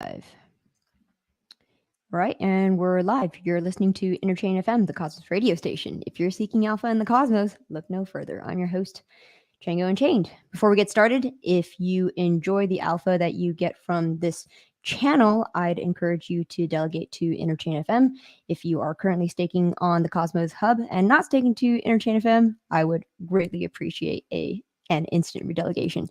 All right, and we're live. You're listening to Interchain FM, the Cosmos radio station. If you're seeking alpha in the cosmos, look no further. I'm your host, Django Unchained. Before we get started, if you enjoy the alpha that you get from this channel, I'd encourage you to delegate to Interchain FM. If you are currently staking on the Cosmos Hub and not staking to Interchain FM, I would greatly appreciate an instant redelegation.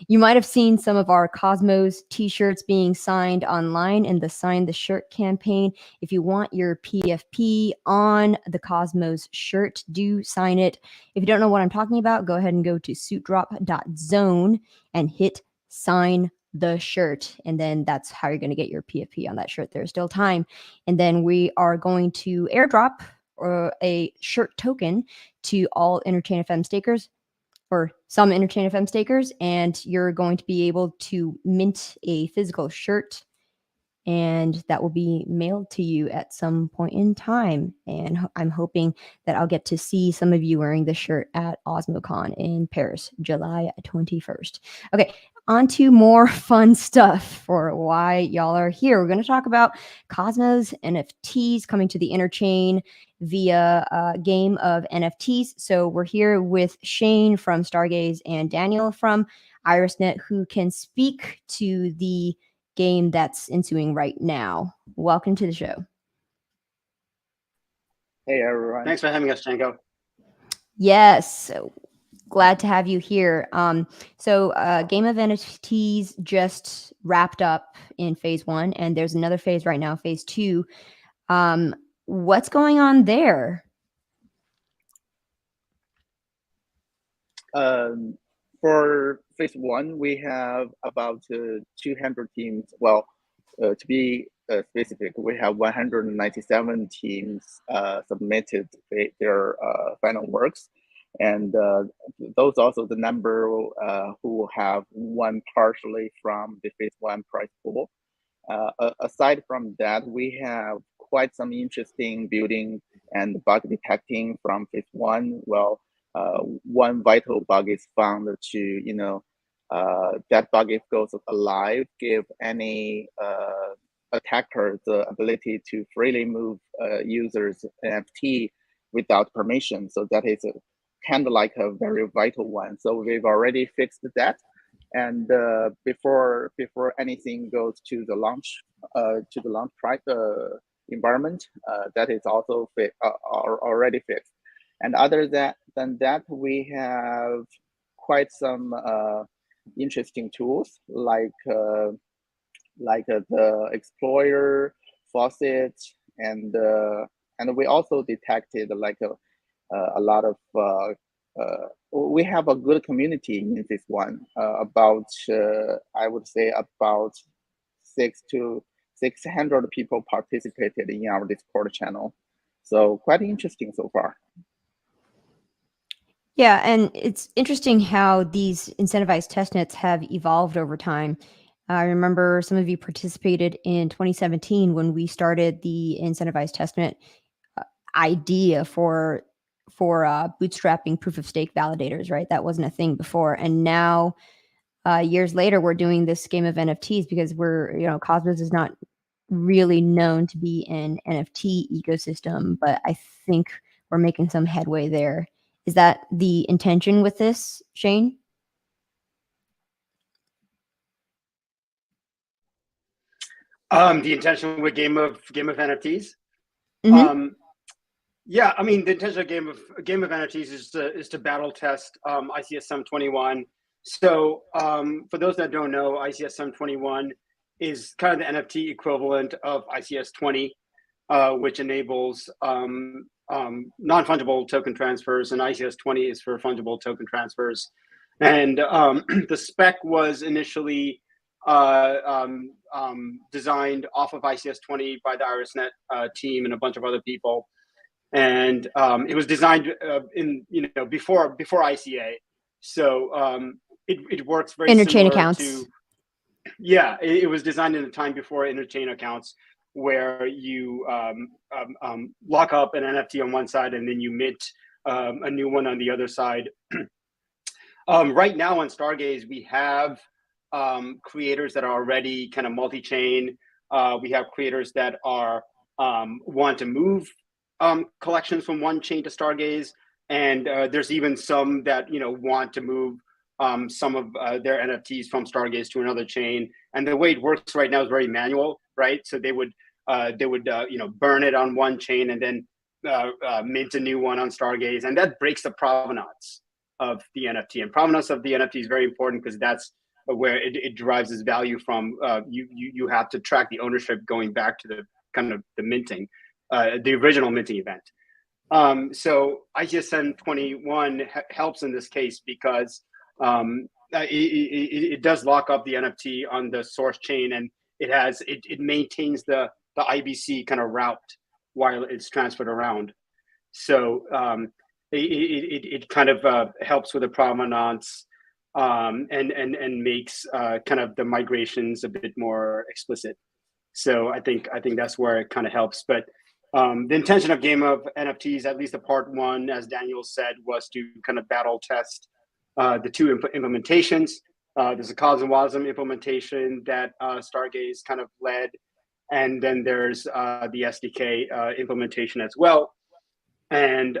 You might have seen some of our Cosmos t-shirts being signed online in the Sign the Shirt campaign. If you want your PFP on the Cosmos shirt, do sign it. If you don't know what I'm talking about, go ahead and go to suitdrop.zone and hit sign the shirt. And then that's how you're going to get your PFP on that shirt. There's still time. And then we are going to airdrop a shirt token to all Interchain FM stakers, or some Interchain FM stakers, and you're going to be able to mint a physical shirt, and that will be mailed to you at some point in time. And I'm hoping that I'll get to see some of you wearing the shirt at OsmoCon in Paris, July 21st. Okay, on to more fun stuff for why y'all are here. We're going to talk about Cosmos NFTs coming to the Interchain via a game of NFTs. So we're here with Shane from Stargaze and Daniel from IrisNet, who can speak to the game that's ensuing right now. Welcome to the show. Hey everyone. Thanks for having us, Django. Yes, so glad to have you here. So game of NFTs just wrapped up in phase 1, and there's another phase right now, phase 2. What's going on there? For phase 1, we have about 200 teams. Well, to be specific, we have 197 teams submitted their final works. And those also the number who have won partially from the phase 1 prize pool. Aside from that, we have quite some interesting building and bug detecting from phase 1. Well, one vital bug is found to, that bug, if goes alive, give any attacker the ability to freely move users' NFT without permission. So that is kind of like a very vital one. So we've already fixed that. And before anything goes to the launch environment, that is also already fixed. And other than that, we have quite some interesting tools like the Explorer, Faucet, and we also detected like a lot of we have a good community in this one. About I would say about 600 people participated in our Discord channel. So quite interesting so far. Yeah, and it's interesting how these incentivized testnets have evolved over time. I remember some of you participated in 2017 when we started the incentivized testnet idea for bootstrapping proof of stake validators, right? That wasn't a thing before. And now years later, we're doing this game of NFTs because Cosmos is not really known to be an NFT ecosystem, but I think we're making some headway there. Is that the intention with this, Shane? The intention with game of NFTs. Mm-hmm. Yeah, I mean the intention of game of NFTs is to battle test ICS 721. So for those that don't know, ICS 721 is kind of the NFT equivalent of ICS 20, which enables non-fungible token transfers, and ICS 20 is for fungible token transfers. And the spec was initially designed off of ICS 20 by the IrisNet team and a bunch of other people, and it was designed before ICA, so it works very Interchain similar accounts. To yeah, it was designed in a time before Interchain accounts, where you lock up an NFT on one side and then you mint a new one on the other side. Right now on Stargaze, we have creators that are already kind of multi-chain. We have creators that are want to move collections from one chain to Stargaze, and there's even some that want to move some of their NFTs from Stargaze to another chain. And the way it works right now is very manual, right? So they would burn it on one chain and then mint a new one on Stargaze, and that breaks the provenance of the NFT. And provenance of the NFT is very important because that's where it derives its value from. You have to track the ownership going back to the kind of the minting, the original minting event. So ICSM 21 helps in this case because it does lock up the NFT on the source chain, and it maintains the IBC kind of route while it's transferred around. So it kind of helps with the provenance and makes kind of the migrations a bit more explicit. So I think that's where it kind of helps. But the intention of Game of NFTs, at least the part one, as Daniel said, was to kind of battle test the two implementations. There's a CosmWasm implementation that Stargaze kind of led, and then there's the SDK implementation as well. And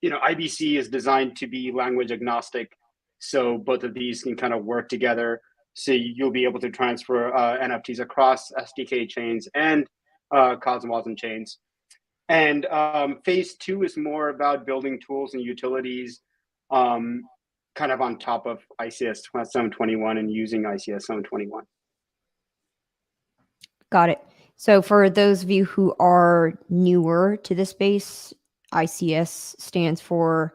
IBC is designed to be language agnostic, so both of these can kind of work together. So you'll be able to transfer NFTs across SDK chains and CosmWasm chains. And phase two is more about building tools and utilities kind of on top of ICS 721 and using ICS 721. Got it. So for those of you who are newer to this space, ICS stands for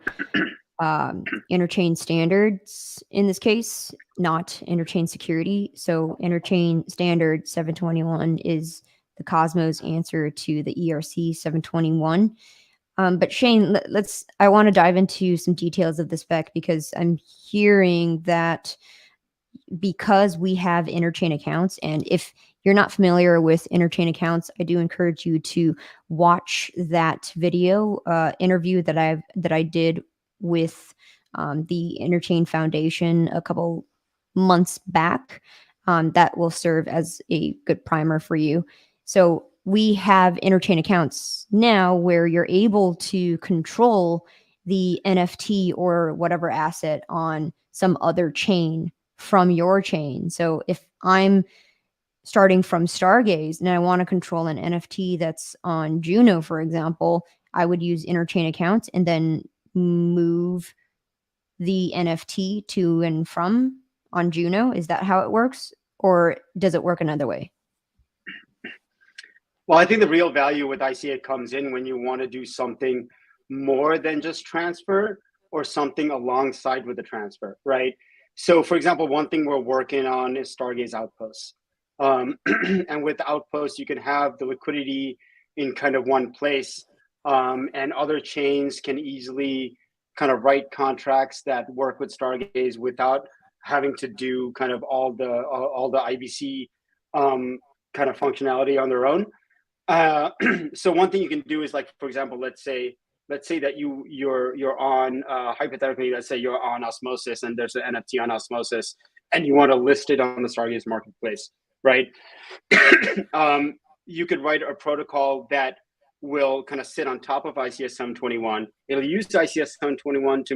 Interchain Standards in this case, not Interchain Security. So Interchain Standard 721 is the Cosmos answer to the ERC 721. But Shane, I want to dive into some details of the spec because I'm hearing that because we have interchain accounts, and if you're not familiar with interchain accounts, I do encourage you to watch that video interview that I did with the Interchain Foundation a couple months back. That will serve as a good primer for you. So we have interchain accounts now where you're able to control the NFT or whatever asset on some other chain from your chain. So if I'm starting from Stargaze and I want to control an NFT that's on Juno, for example, I would use interchain accounts and then move the NFT to and from on Juno. Is that how it works? Or does it work another way? Well, I think the real value with ICA comes in when you want to do something more than just transfer or something alongside with the transfer, right? So for example, one thing we're working on is Stargaze Outposts. And with Outposts, you can have the liquidity in kind of one place, and other chains can easily kind of write contracts that work with Stargaze without having to do kind of all the IBC kind of functionality on their own. So one thing you can do is, like, for example, let's say that you're on hypothetically, let's say you're on Osmosis and there's an NFT on Osmosis and you want to list it on the Stargaze marketplace, right? You could write a protocol that will kind of sit on top of ICS 721. It'll use ICS 721 to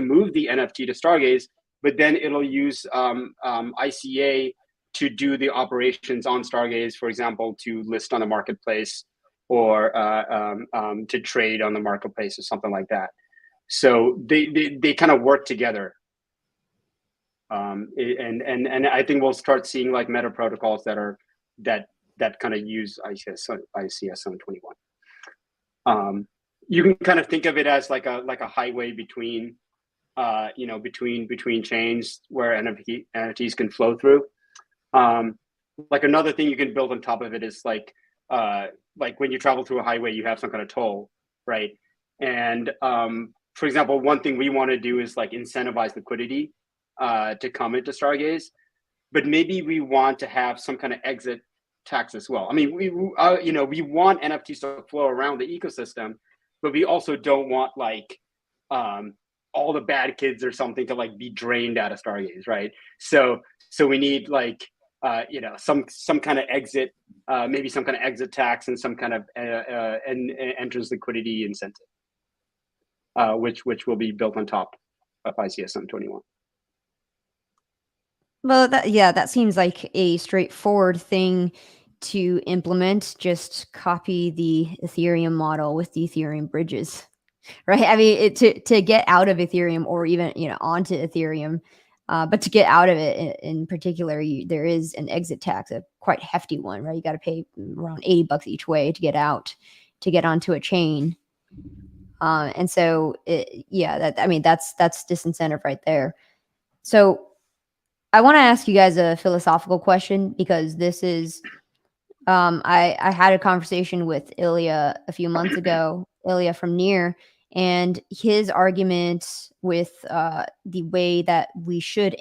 move the NFT to Stargaze, but then it'll use ICA to do the operations on Stargaze, for example, to list on the marketplace or to trade on the marketplace or something like that. So they kind of work together. And I think we'll start seeing like meta protocols that kind of use ICS 721. You can kind of think of it as like a highway between between chains where NFTs can flow through. Like another thing you can build on top of it is like when you travel through a highway, you have some kind of toll, right? And for example, one thing we want to do is like incentivize liquidity to come into Stargaze, but maybe we want to have some kind of exit tax as well. I mean, we want NFTs to flow around the ecosystem, but we also don't want like all the bad kids or something to like be drained out of Stargaze, right? So we need like some kind of exit, maybe some kind of exit tax and some kind of entrance liquidity incentive, which will be built on top of ICSM 21. Well, that seems like a straightforward thing to implement. Just copy the Ethereum model with the Ethereum bridges, right? I mean, to get out of Ethereum or even onto Ethereum, but to get out of it in particular, there is an exit tax, a quite hefty one, right? You got to pay around $80 each way to get out, to get onto a chain. And so, that's disincentive right there. So I want to ask you guys a philosophical question, because this is, I had a conversation with Ilya a few months ago, Ilya from Near, and his argument with the way that we should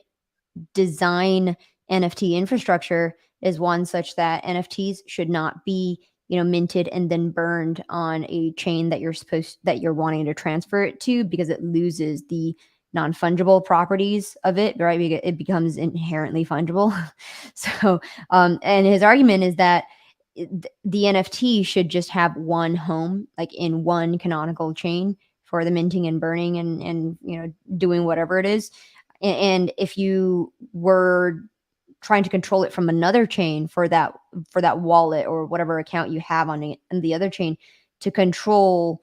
design NFT infrastructure is one such that NFTs should not be minted and then burned on a chain that you're wanting to transfer it to, because it loses the non-fungible properties of it, right? It becomes inherently fungible. So and his argument is that the NFT should just have one home, like in one canonical chain for the minting and burning and doing whatever it is. And if you were trying to control it from another chain for that wallet or whatever account you have on the other chain, to control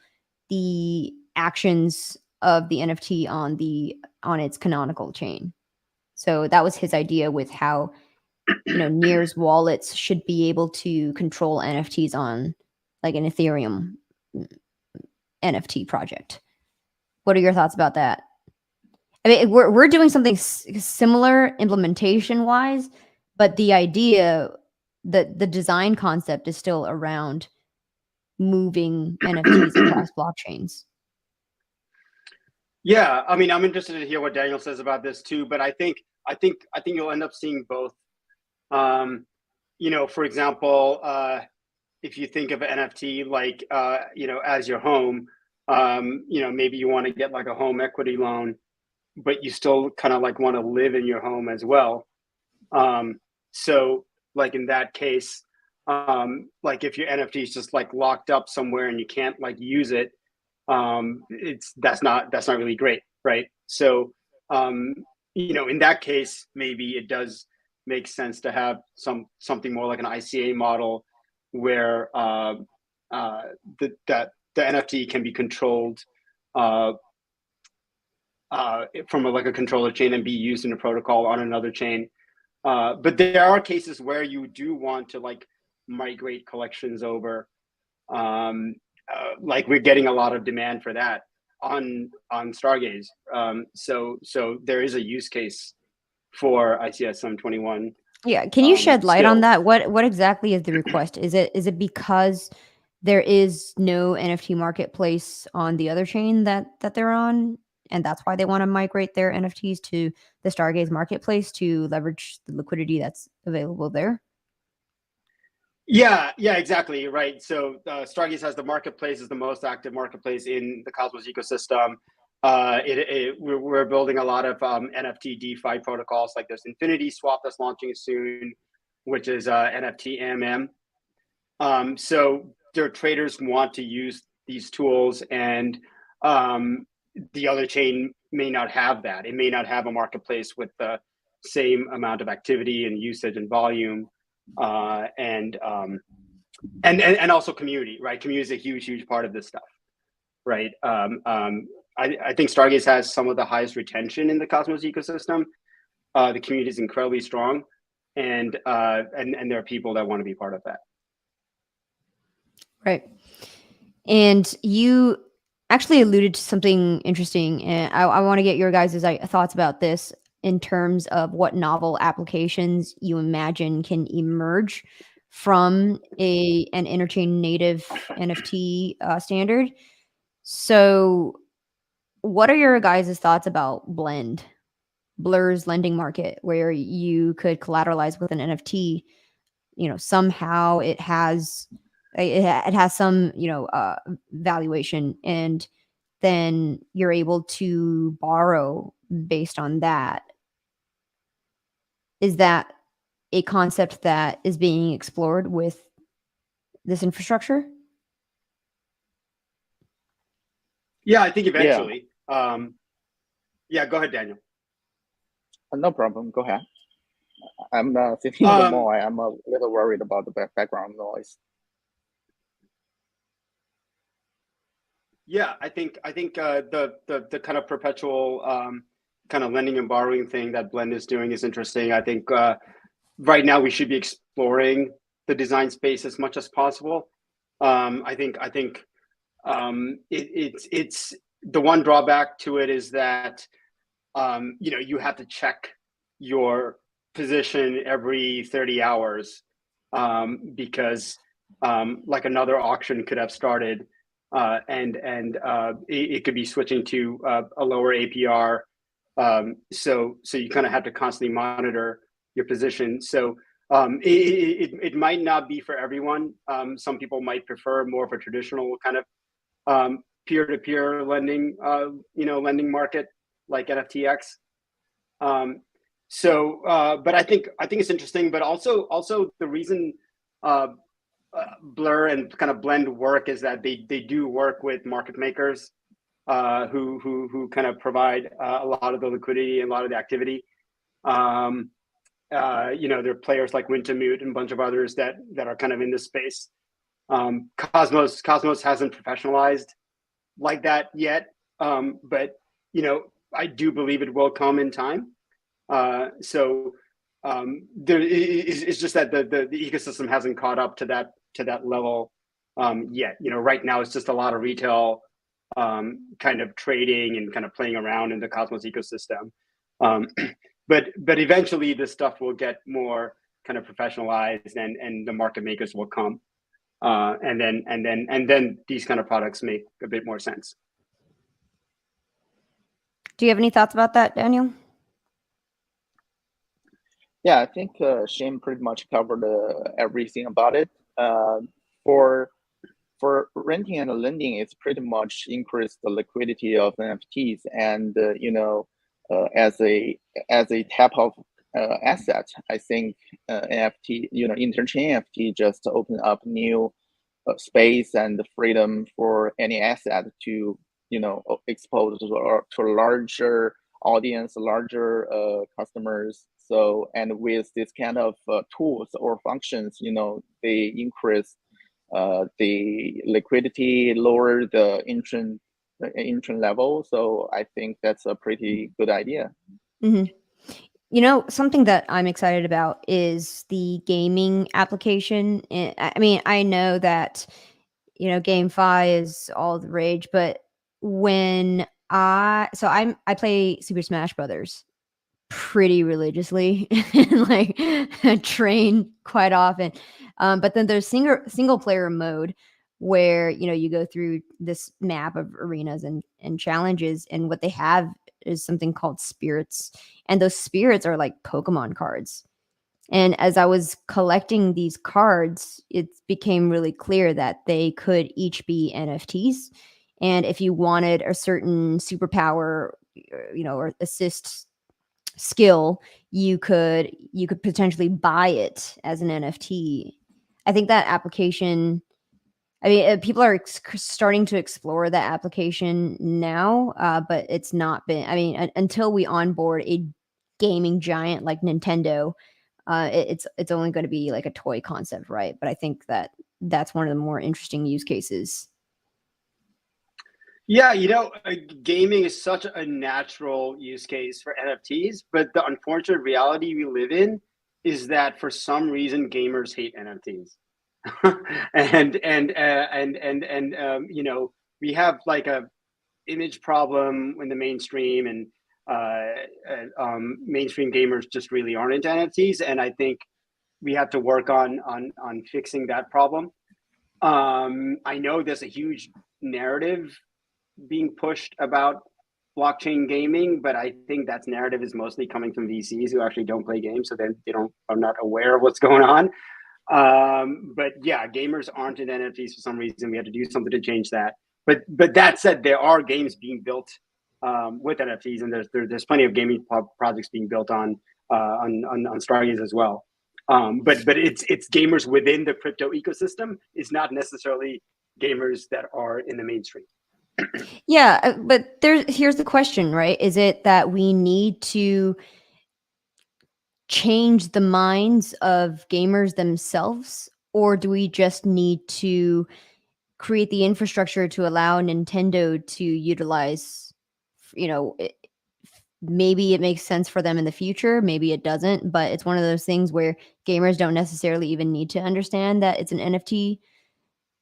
the actions of the NFT on its canonical chain. So that was his idea with how Near's wallets should be able to control NFTs on like an Ethereum NFT project. What are your thoughts about that? I mean, we're doing something similar implementation wise, but the idea, the design concept is still around moving NFTs across blockchains. Yeah, I mean, I'm interested to hear what Daniel says about this too, but I think you'll end up seeing both. For example, if you think of an NFT like as your home, maybe you want to get like a home equity loan, but you still kind of like want to live in your home as well. So like in that case, like if your NFT is just like locked up somewhere and you can't like use it, that's not really great, right? So in that case, maybe it does make sense to have something more like an ICA model where the NFT can be controlled from a controller chain and be used in a protocol on another chain. But there are cases where you do want to like migrate collections over. Like we're getting a lot of demand for that on Stargaze. So there is a use case for ICSM 21. Yeah, can you shed light on that? What exactly is the request? Is it because there is no NFT marketplace on the other chain that they're on, and that's why they want to migrate their NFTs to the Stargaze marketplace to leverage the liquidity that's available there? Yeah, exactly, right. So Stargaze has the marketplace, is the most active marketplace in the Cosmos ecosystem. We're building a lot of NFT DeFi protocols. Like there's Infinity Swap that's launching soon, which is NFT AMM. So their traders want to use these tools, and the other chain may not have that. It may not have a marketplace with the same amount of activity and usage and volume, and also community, right? Community is a huge part of this stuff, right? I think Stargaze has some of the highest retention in the Cosmos ecosystem. The community is incredibly strong, and there are people that want to be part of that. Right. And you actually alluded to something interesting, and I want to get your guys' thoughts about this in terms of what novel applications you imagine can emerge from an Interchain native NFT standard. So what are your guys' thoughts about Blur's lending market, where you could collateralize with an NFT? Somehow it has some valuation, and then you're able to borrow based on that. Is that a concept that is being explored with this infrastructure? Yeah, I think eventually. Yeah, go ahead, Daniel. No problem. Go ahead. I'm sitting in the mall. I'm a little worried about the background noise. Yeah, I think the kind of perpetual kind of lending and borrowing thing that Blend is doing is interesting. I think right now we should be exploring the design space as much as possible. I think it's the one drawback to it is that you have to check your position every 30 hours because like another auction could have started and it could be switching to a lower APR. So you kind of have to constantly monitor your position. So it might not be for everyone. Some people might prefer more of a traditional kind of peer-to-peer lending, lending market like NFTX. But I think it's interesting. But also the reason Blur and kind of Blend work is that they do work with market makers who kind of provide a lot of the liquidity and a lot of the activity. There are players like Wintermute and a bunch of others that are kind of in this space. Cosmos hasn't professionalized like that yet, but I do believe it will come in time. It's just that the ecosystem hasn't caught up to that level yet. Right now it's just a lot of retail kind of trading and kind of playing around in the Cosmos ecosystem. But eventually this stuff will get more kind of professionalized and the market makers will come. And then these kind of products make a bit more sense. Do you have any thoughts about that, Daniel? Yeah, I think Shane pretty much covered everything about it. For renting and lending, it's pretty much increased the liquidity of NFTs, and as a type of asset, I think NFT, Interchain NFT just open up new space and freedom for any asset to expose to a larger audience, larger customers. So, and with this kind of tools or functions, they increase the liquidity, lower the entrant level. So I think that's a pretty good idea. Mm-hmm. Something that I'm excited about is the gaming application. I mean, I know that GameFi is all the rage, but when I play Super Smash Brothers pretty religiously and like train quite often. But then there's single player mode where you go through this map of arenas and challenges, and what they have is something called spirits, and those spirits are like Pokemon cards. And as I was collecting these cards, it became really clear that they could each be NFTs. And if you wanted a certain superpower, or assist skill, you could potentially buy it as an NFT. I think that application, I mean, people are starting to explore that application now, but it's not been, I mean, until we onboard a gaming giant like Nintendo, it's only going to be like a toy concept, right? But I think that's one of the more interesting use cases. Yeah, gaming is such a natural use case for NFTs, but the unfortunate reality we live in is that for some reason gamers hate NFTs, and we have like a image problem in the mainstream, and mainstream gamers just really aren't into NFTs, and I think we have to work on fixing that problem. I know there's a huge narrative being pushed about blockchain gaming, but I think that narrative is mostly coming from VCs who actually don't play games, so then are not aware of what's going on. But yeah, gamers aren't in NFTs for some reason. We have to do something to change that. But that said, there are games being built with NFTs, and there's plenty of gaming projects being built on Stargaze as well. But it's gamers within the crypto ecosystem. It's not necessarily gamers that are in the mainstream. Yeah, but here's the question, right? Is it that we need to change the minds of gamers themselves, or do we just need to create the infrastructure to allow Nintendo to utilize, maybe it makes sense for them in the future, maybe it doesn't, but it's one of those things where gamers don't necessarily even need to understand that it's an NFT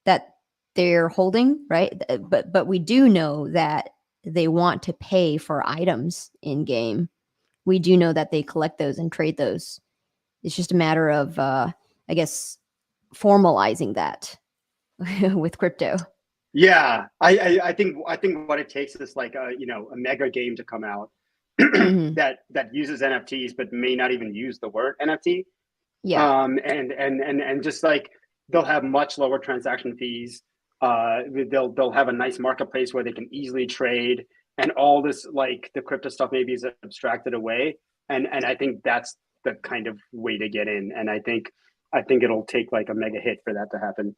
that they're holding, right? But we do know that they want to pay for items in game. We do know that they collect those and trade those. It's just a matter of, I guess, formalizing that with crypto. Yeah, I think what it takes is like a mega game to come out that uses NFTs but may not even use the word NFT. Yeah. And just like they'll have much lower transaction fees. They'll have a nice marketplace where they can easily trade, and all this like the crypto stuff maybe is abstracted away. And I think that's the kind of way to get in. And I think it'll take like a mega hit for that to happen.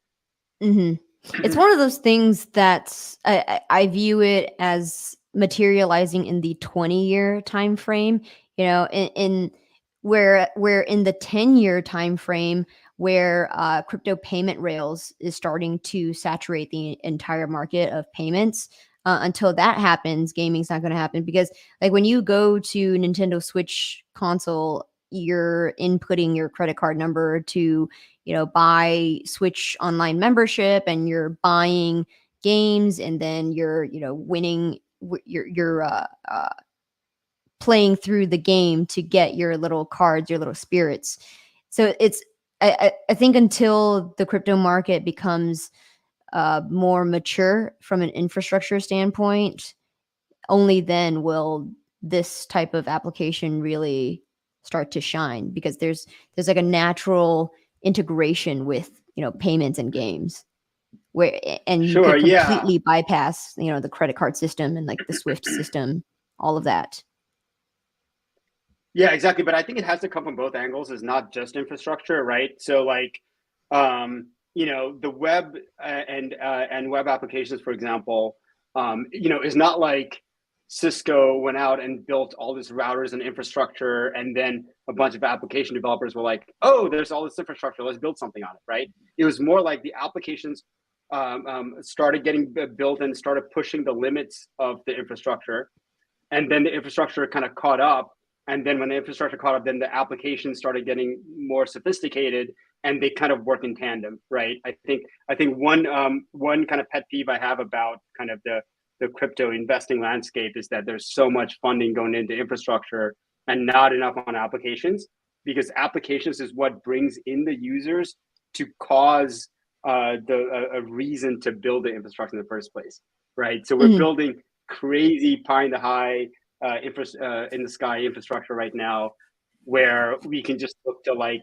It's one of those things that I view it as materializing in the 20-year time frame, in where in the 10-year time frame where crypto payment rails is starting to saturate the entire market of payments. Until that happens, gaming's not going to happen, because like when you go to Nintendo Switch console, you're inputting your credit card number to buy Switch online membership, and you're buying games, and then you're winning, you're playing through the game to get your little cards, your little spirits. So it's I think until the crypto market becomes more mature from an infrastructure standpoint, only then will this type of application really start to shine, because there's like a natural integration with payments and games, where and you could completely bypass the credit card system and like the Swift system, all of that. Yeah, exactly. But I think it has to come from both angles. It's not just infrastructure, right? So like the web and web applications, for example, is not like Cisco went out and built all these routers and infrastructure, and then a bunch of application developers were like, oh, there's all this infrastructure, let's build something on it, right? It was more like the applications started getting built and started pushing the limits of the infrastructure, and then the infrastructure kind of caught up. And then when the infrastructure caught up, then the applications started getting more sophisticated, and they kind of work in tandem, right? I think one kind of pet peeve I have about kind of the crypto investing landscape is that there's so much funding going into infrastructure and not enough on applications, because applications is what brings in the users to cause a reason to build the infrastructure in the first place, right? So we're building crazy pie in the high in the sky infrastructure right now, where we can just look to like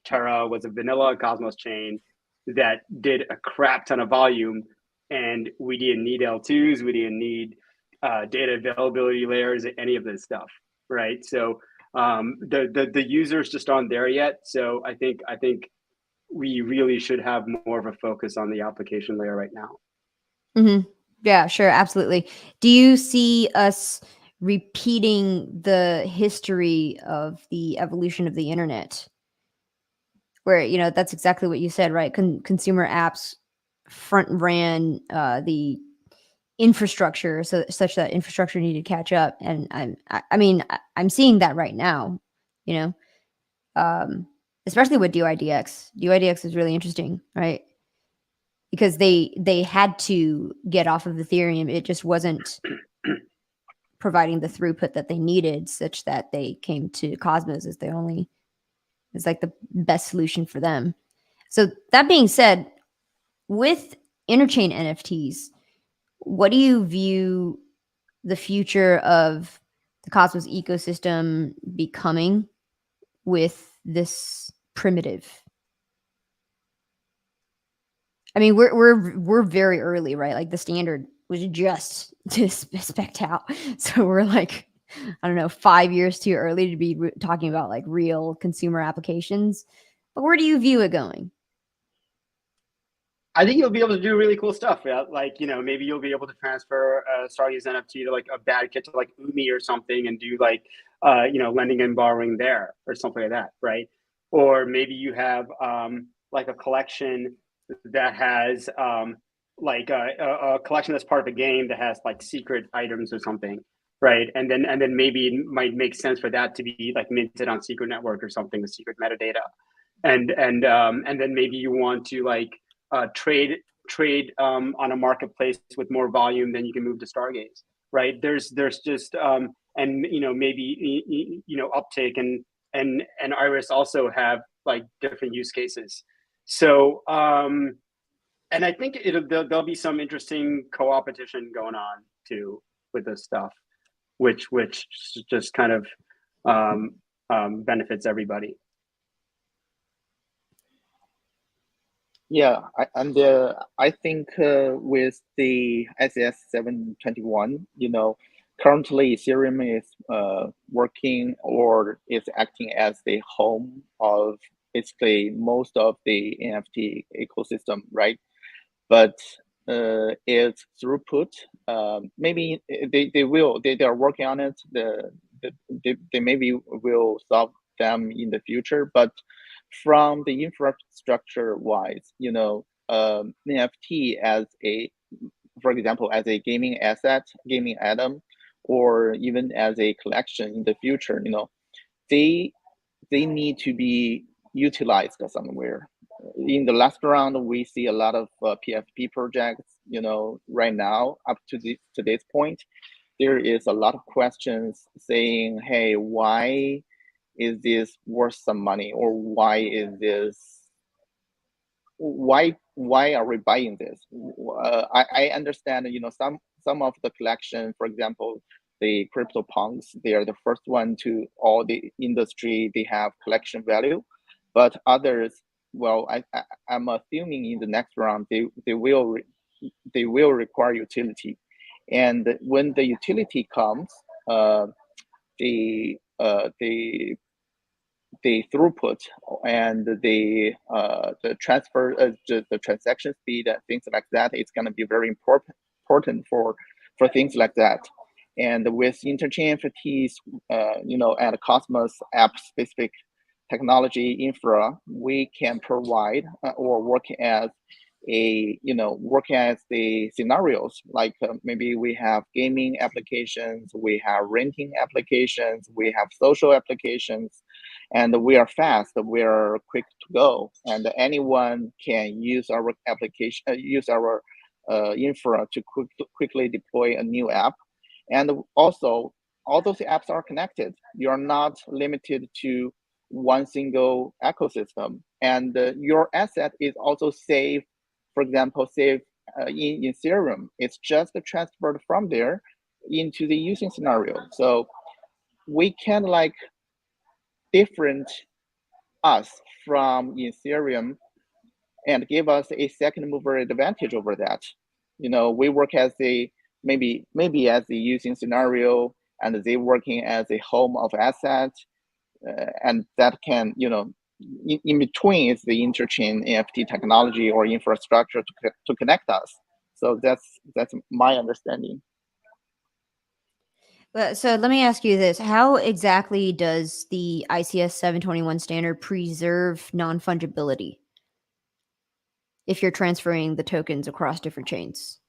Terra was a vanilla Cosmos chain that did a crap ton of volume, and we didn't need L2s, we didn't need data availability layers, any of this stuff, right? So the users just aren't there yet. So I think we really should have more of a focus on the application layer right now. Yeah, sure, absolutely. Do you see us repeating the history of the evolution of the internet, where that's exactly what you said, right? Consumer apps front ran the infrastructure, such that infrastructure needed to catch up, and I'm seeing that right now, especially with DYDX. DYDX is really interesting, right? Because they had to get off of Ethereum. It just wasn't providing the throughput that they needed, such that they came to Cosmos as it's like the best solution for them. So that being said, with Interchain NFTs, what do you view the future of the Cosmos ecosystem becoming with this primitive? I mean, we're very early, right? Like the standard was just to spec out, so we're like, I don't know, 5 years too early to be talking about like real consumer applications. But where do you view it going? I think you'll be able to do really cool stuff. Yeah? Like, maybe you'll be able to transfer a Stargaze NFT to like a bad kit to like Umi or something and do like, lending and borrowing there or something like that, right? Or maybe you have like a collection that has like a collection that's part of a game that has like secret items or something, right? And then maybe it might make sense for that to be like minted on Secret Network or something with secret metadata, and then maybe you want to like trade on a marketplace with more volume, then you can move to Stargaze, right? There's just and maybe Uptake and Iris also have like different use cases. So and I think there'll be some interesting co-opetition going on too with this stuff, which just kind of benefits everybody. Yeah, I think with the ICS 721, currently Ethereum is working or is acting as the home of basically most of the NFT ecosystem, right? But its throughput, maybe they are working on it. They maybe will solve them in the future, but from the infrastructure wise, NFT as for example, as a gaming asset, gaming item, or even as a collection in the future, they need to be utilized somewhere. In the last round, we see a lot of PFP projects. Right now, up to this point, there is a lot of questions saying, "Hey, why is this worth some money?" or "Why is this? Why are we buying this?" I understand. Some of the collection, for example, the CryptoPunks, they are the first one to all the industry. They have collection value, but others, well, I'm assuming in the next round they will require utility, and when the utility comes, the throughput and the transfer, the transaction speed and things like that, it's going to be very important for things like that. And with Interchain NFTs, and Cosmos app specific technology infra, we can provide or work as the scenarios, like maybe we have gaming applications, we have renting applications, we have social applications, and we are fast, we are quick to go, and anyone can use our application, use our infra to quickly deploy a new app. And also, all those apps are connected. You're not limited to one single ecosystem, and your asset is also safe. For example, safe in Ethereum, it's just transferred from there into the using scenario. So we can like different us from Ethereum and give us a second mover advantage over that. We work as a maybe as the using scenario, and they working as a home of assets, and that can, in between is the interchain NFT technology or infrastructure to connect us. So that's my understanding. So let me ask you this. How exactly does the ICS 721 standard preserve non-fungibility if you're transferring the tokens across different chains?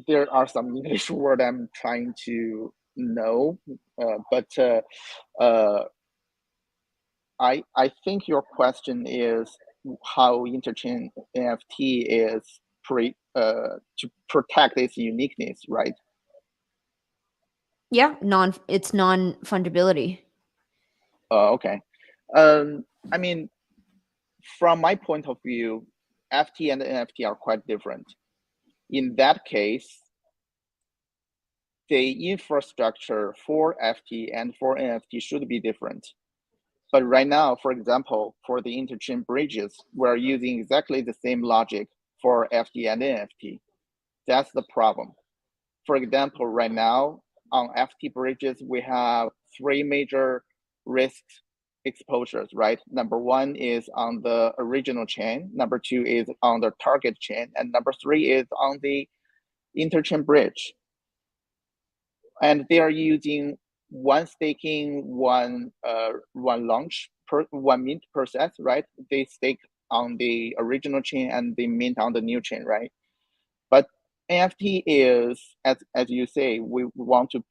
There are some English word I'm trying to know, but I think your question is how Interchain NFT is to protect its uniqueness, right? Yeah, it's non-fungibility. Okay. I mean, from my point of view, FT and NFT are quite different. In that case, the infrastructure for FT and for NFT should be different. But right now, for example, for the interchain bridges, we're using exactly the same logic for FT and NFT. That's the problem. For example, right now on FT bridges, we have three major risk exposures, right? Number one is on the original chain. Number two is on the target chain. And number three is on the interchain bridge. And they are using one staking, one launch, one mint process, right? They stake on the original chain and they mint on the new chain, right? But NFT is, as you say, we want to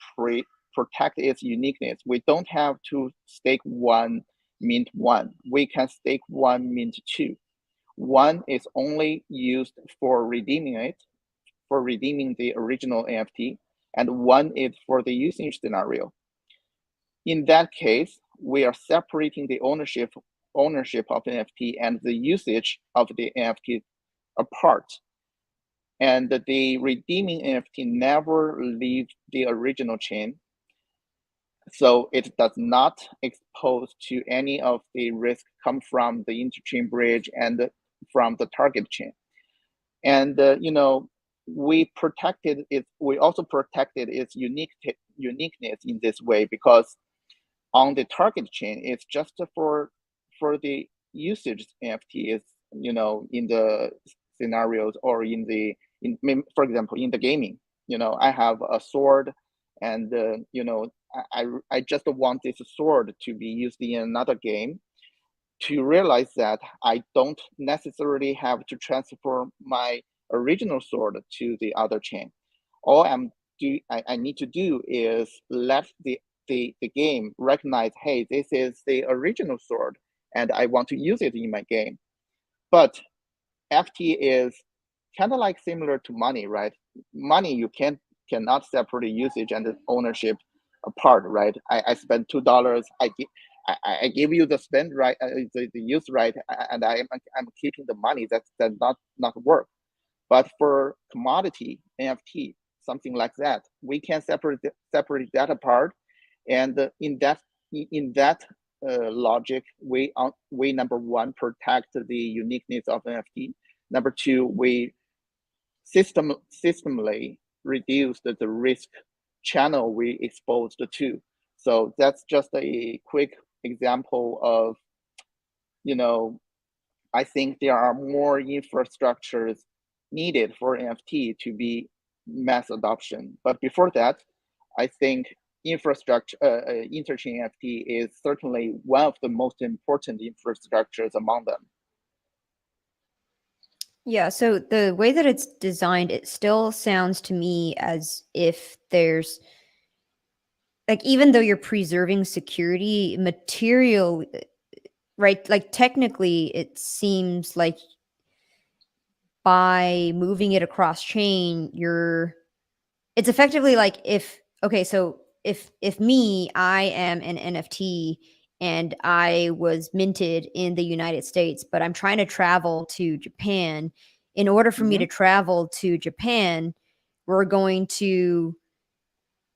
protect its uniqueness. We don't have to stake one, mint one. We can stake one, mint two. One is only used for redeeming it, for redeeming the original NFT, and one is for the usage scenario. In that case, we are separating the ownership of NFT and the usage of the NFT apart. And the redeeming NFT never leaves the original chain. So it does not expose to any of the risk come from the interchain bridge and from the target chain. And we also protected its uniqueness in this way, because on the target chain, it's just for the usage NFT is, in the scenarios or for example, in the gaming, I have a sword and, I just want this sword to be used in another game, to realize that I don't necessarily have to transfer my original sword to the other chain. All I need to do is let the game recognize, hey, this is the original sword and I want to use it in my game. But FT is kind of like similar to money, right? Money, you cannot separate usage and ownership apart, right? I spend $2, I give you the spend right, the use right, and I'm keeping the money. That not work. But for commodity NFT, something like that, we can separate that apart, and in that logic, we number one protect the uniqueness of NFT. Number two, we systemically reduce the risk channel we exposed to. So that's just a quick example of, I think there are more infrastructures needed for NFT to be mass adoption. But before that, I think Interchain NFT is certainly one of the most important infrastructures among them. Yeah, so the way that it's designed, it still sounds to me as if there's, like, even though you're preserving security material, right? Like, technically, it seems like by moving it across chain, it's effectively like if I am an NFT and I was minted in the United States, but I'm trying to travel to Japan. In order for me to travel to Japan, we're going to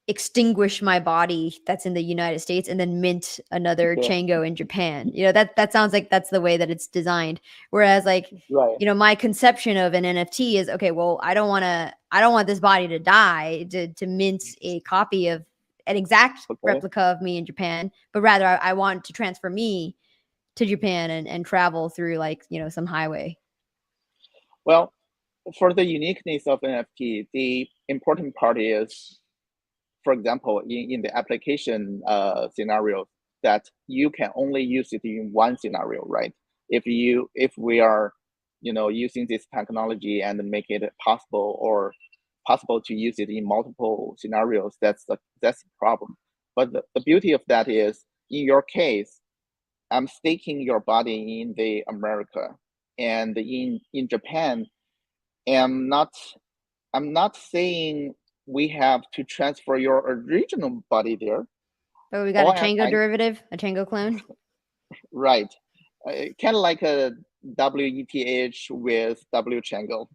extinguish my body that's in the United States and then mint another Chango in Japan. That sounds like that's the way that it's designed. Whereas, like, right. My conception of an NFT is, okay, well, I don't want this body to die to mint a copy of an exact replica of me in Japan, but rather I want to transfer me to Japan and travel through, like, some highway. Well, for the uniqueness of NFT, the important part is, for example, in the application scenario, that you can only use it in one scenario, right? If we are, using this technology and make it possible to use it in multiple scenarios, that's the problem. But the beauty of that is, in your case, I'm staking your body in the America, and in Japan, I'm not saying we have to transfer your original body there. Oh, we got a Chango derivative, a Chango clone. Right, kind of like a WETH with WChango.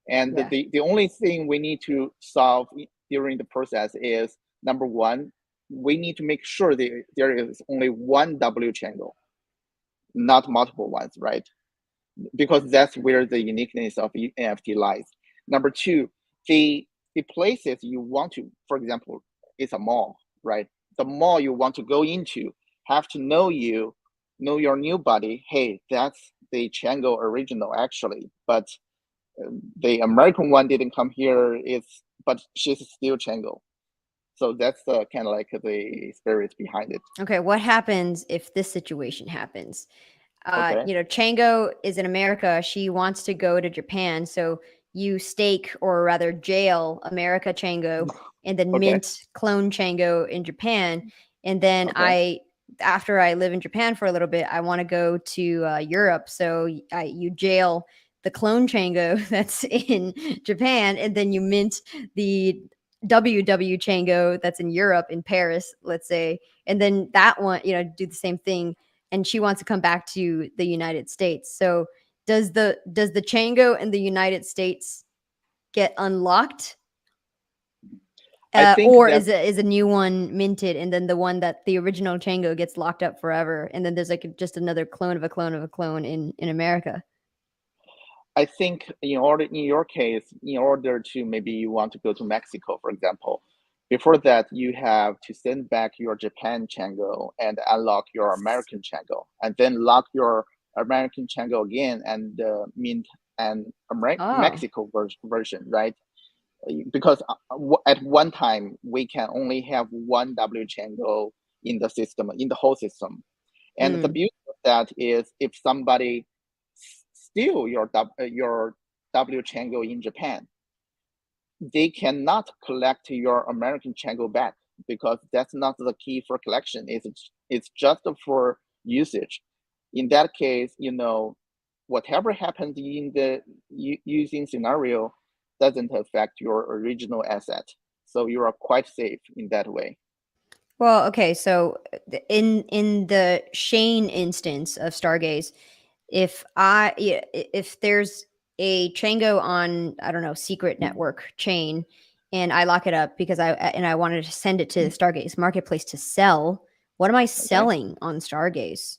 And the only thing we need to solve during the process is, number one, we need to make sure that there is only one W Chango, not multiple ones, right? Because that's where the uniqueness of NFT lies. Number two, the places you want to, for example, it's a mall, right? The mall you want to go into have to know your new buddy. Hey, that's the Chango original actually, but the American one didn't come here. But she's still Chango. So that's kind of like the spirit behind it. Okay, what happens if this situation happens? Okay. Chango is in America. She wants to go to Japan. So you stake, or rather jail, America Chango and then mint clone Chango in Japan. And then after I live in Japan for a little bit, I want to go to Europe. So you jail the clone Chango that's in Japan, and then you mint the WW Chango that's in Europe, in Paris, let's say. And then that one, do the same thing. And she wants to come back to the United States. So does the Chango in the United States get unlocked? Or is a new one minted, and then the one that the original Chango gets locked up forever, and then there's like just another clone of a clone of a clone in America? I think in your case, in order to, maybe you want to go to Mexico, for example, before that, you have to send back your Japan Chango and unlock your American Chango, and then lock your American Chango again and mint an Mexico version, right? Because at one time, we can only have one W Chango in the system, in the whole system. And the beauty of that is, if somebody steal your W Chango in Japan, they cannot collect your American Chango back, because that's not the key for collection. It's just for usage. In that case, whatever happens in the using scenario doesn't affect your original asset. So you are quite safe in that way. Well, okay. So in the Shane instance of Stargaze, if there's a Chango on, I don't know, secret network chain, and I lock it up because I wanted to send it to the Stargaze marketplace to sell, what am I selling on Stargaze?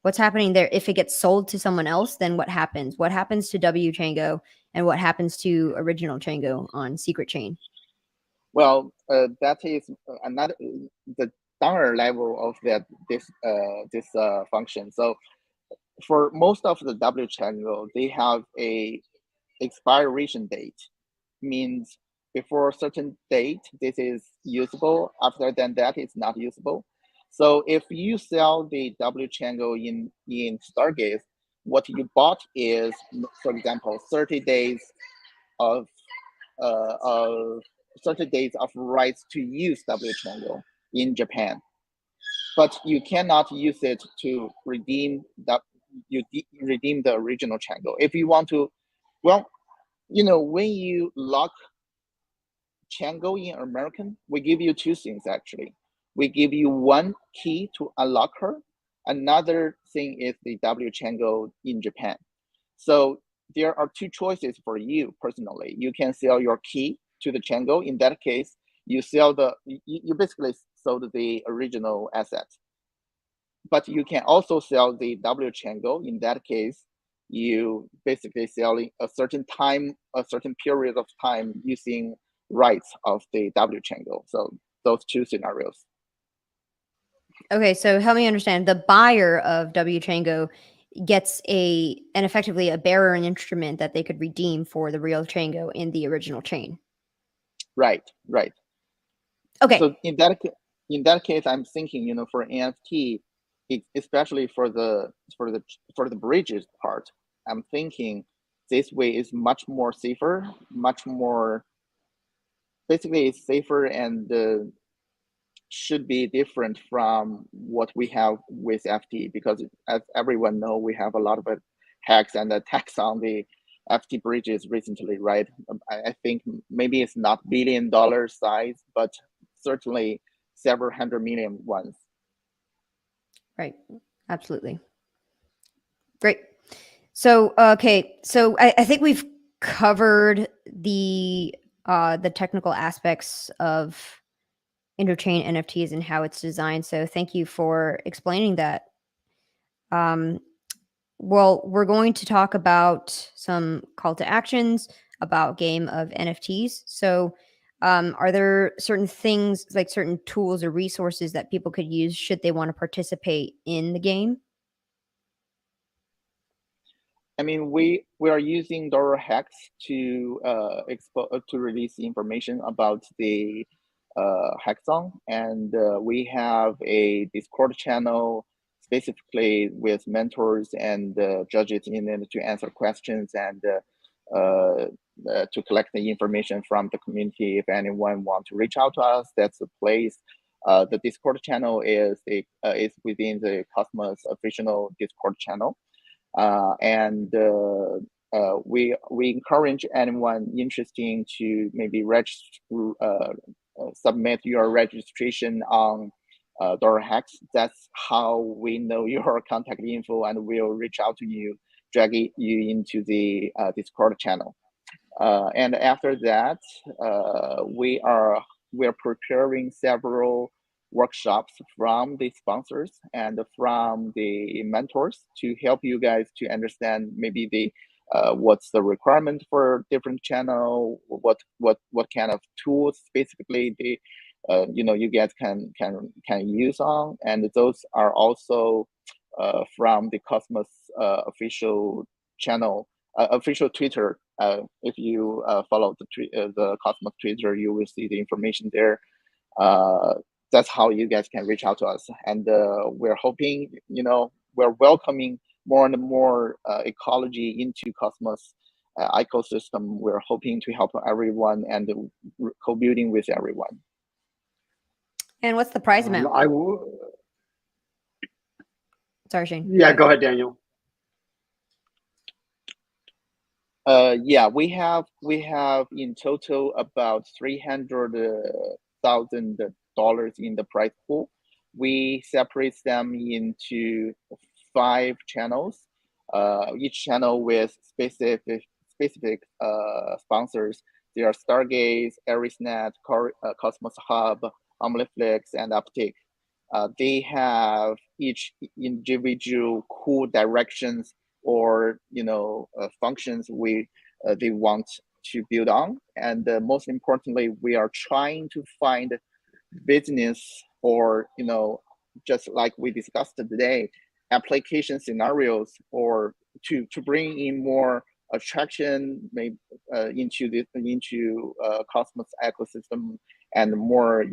What's happening there? If it gets sold to someone else, then what happens? What happens to W Chango, and what happens to original Chango on secret chain? Well, that is another, the downer level of this function. So for most of the W Chango, they have a expiration date. Means before a certain date, this is usable. After that, it's not usable. So if you sell the W Chango in Stargaze, what you bought is, for example, 30 days of 30 days of rights to use W Chango in Japan, but you cannot use it to redeem redeem the original Chango. If you want to, well, when you lock Chango in American, we give you two things actually. We give you one key to unlock her. Another thing is the W Chango in Japan. So there are two choices for you personally. You can sell your key to the Chango. In that case, you basically sold the original asset. But you can also sell the W Chango. In that case, you basically selling a certain period of time using rights of the W Chango. So those two scenarios. Okay, so help me understand. The buyer of W Chango gets and effectively a bearer and instrument that they could redeem for the real Chango in the original chain. Right. Okay. So in that case, I'm thinking, for NFT, especially for the bridges part, I'm thinking this way is much more safer, much more, basically it's safer, and should be different from what we have with FT, because as everyone know, we have a lot of hacks and attacks on the FT bridges recently, right? I think maybe it's not $1 billion size, but certainly several hundred million ones. Right. Absolutely. Great. So, okay. So I think we've covered the technical aspects of Interchain NFTs and how it's designed. So thank you for explaining that. Well, we're going to talk about some call to actions about game of NFTs. So are there certain things, like certain tools or resources that people could use should they want to participate in the game? I mean, we are using Dora Hacks to to release information about the hackathon, and we have a Discord channel specifically with mentors and judges in it to answer questions and to collect the information from the community. If anyone wants to reach out to us, that's the place. The Discord channel is within the Cosmos official Discord channel. And we encourage anyone interested to maybe submit your registration on Dora Hacks. That's how we know your contact info, and we'll reach out to you, drag you into the Discord channel. And after that, we're preparing several workshops from the sponsors and from the mentors to help you guys to understand maybe the what's the requirement for different channel, what kind of tools specifically the you guys can use on, and those are also from the Cosmos official channel, official Twitter. If you follow the Cosmos Twitter, you will see the information there. That's how you guys can reach out to us. And we're hoping, we're welcoming more and more ecology into Cosmos ecosystem. We're hoping to help everyone and co-building with everyone. And what's the prize amount? Sorry, Shane. Yeah, go ahead, Daniel. Yeah, we have in total about $300,000 in the prize pool. We separate them into 5 channels, each channel with specific sponsors. There are Stargaze, AresNet, Cosmos Hub, Omniflix, and Uptick. They have each individual cool directions or functions they want to build on, and most importantly, we are trying to find business or just like we discussed today, application scenarios, or to bring in more attraction maybe into Cosmos ecosystem and more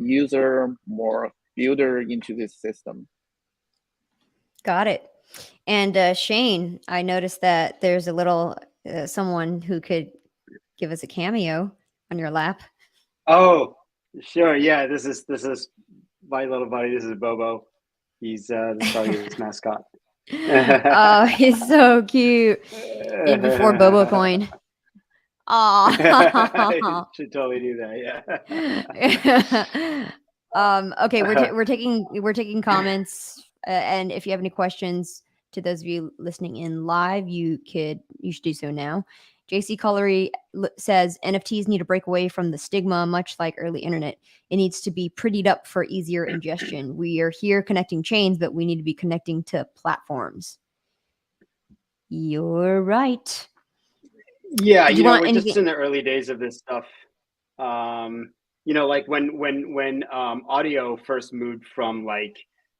builder into this system. Got it. And Shane, I noticed that there's a little someone who could give us a cameo on your lap. Oh, sure. Yeah, this is my little buddy. This is Bobo. He's the Stargaze mascot. Oh, he's so cute. In before Bobo Coin. Oh, should totally do that. Yeah. Okay, we're taking comments, and if you have any questions, to those of you listening in live, you should do so now. JC Collery says NFTs need to break away from the stigma, much like early internet. It needs to be prettied up for easier ingestion. We are here connecting chains, but we need to be connecting to platforms. You're right. Yeah, we're just in the early days of this stuff. Like when audio first moved from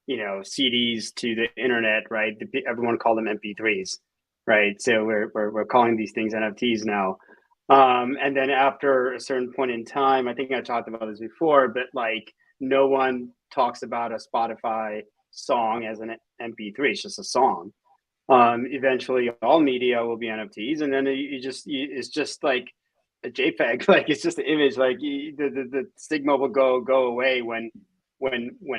CDs to the internet, right? Everyone called them MP3s, right? So we're calling these things NFTs now. And then after a certain point in time, I think I talked about this before, but no one talks about a Spotify song as an MP3. It's just a song. Eventually all media will be NFTs, and then it's just like a JPEG, it's just an image. The stigma will go away when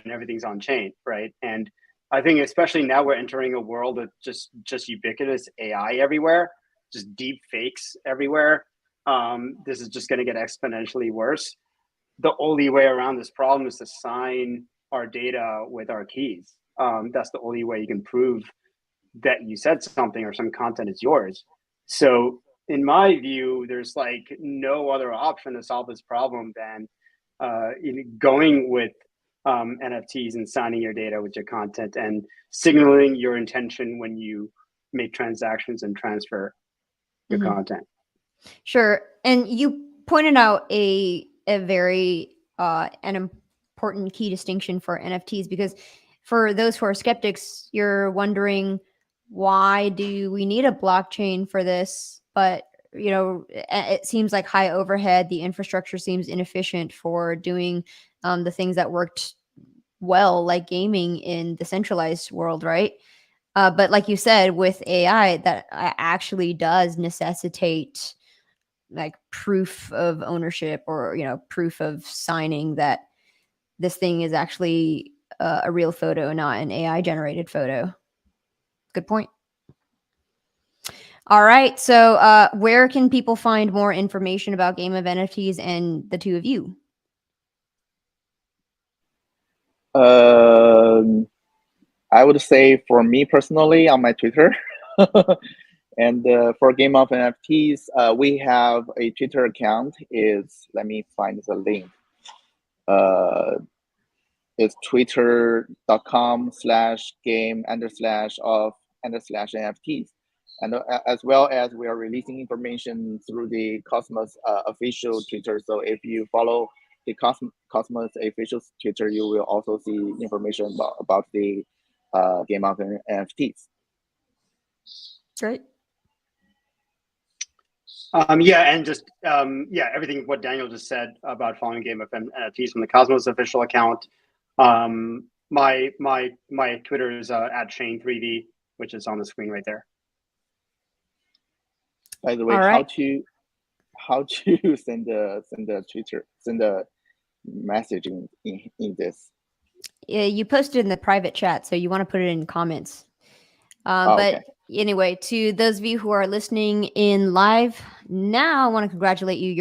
everything's on chain, right? And I think especially now we're entering a world of just ubiquitous AI everywhere, just deep fakes everywhere. This is just going to get exponentially worse. The only way around this problem is to sign our data with our keys. That's the only way you can prove that you said something or some content is yours. So in my view, there's no other option to solve this problem than going with NFTs and signing your data with your content and signaling your intention when you make transactions and transfer your content. Sure. And you pointed out a very an important key distinction for NFTs, because for those who are skeptics, you're wondering, why do we need a blockchain for this? But it seems like high overhead. The infrastructure seems inefficient for doing the things that worked well, like gaming in the centralized world, right? But like you said, with AI, that actually does necessitate like proof of ownership, or proof of signing that this thing is actually a real photo, not an AI generated photo. Good point. All right, so where can people find more information about Game of NFTs and the two of you? I would say for me personally, on my Twitter. And for Game of NFTs, we have a Twitter account. Let me find the link. It's twitter.com/game_of_NFTs. And as well as we are releasing information through the Cosmos official Twitter. So if you follow the Cosmos official Twitter, you will also see information about the Game of NFTs. Great. And just everything what Daniel just said about following Game of NFTs from the Cosmos official account. My Twitter is @Shane3D, which is on the screen right there. By the way, how to send the message in this? Yeah, you posted in the private chat, so you want to put it in comments. Okay. Anyway, to those of you who are listening in live now, I want to congratulate you.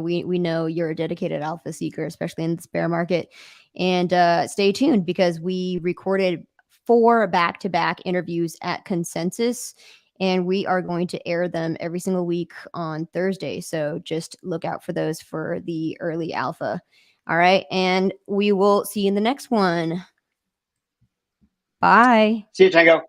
We know you're a dedicated alpha seeker, especially in this bear market. And stay tuned, because we recorded 4 back-to-back interviews at Consensus, and we are going to air them every single week on Thursday. So just look out for those for the early alpha. All right, and we will see you in the next one. Bye. See you, Tango.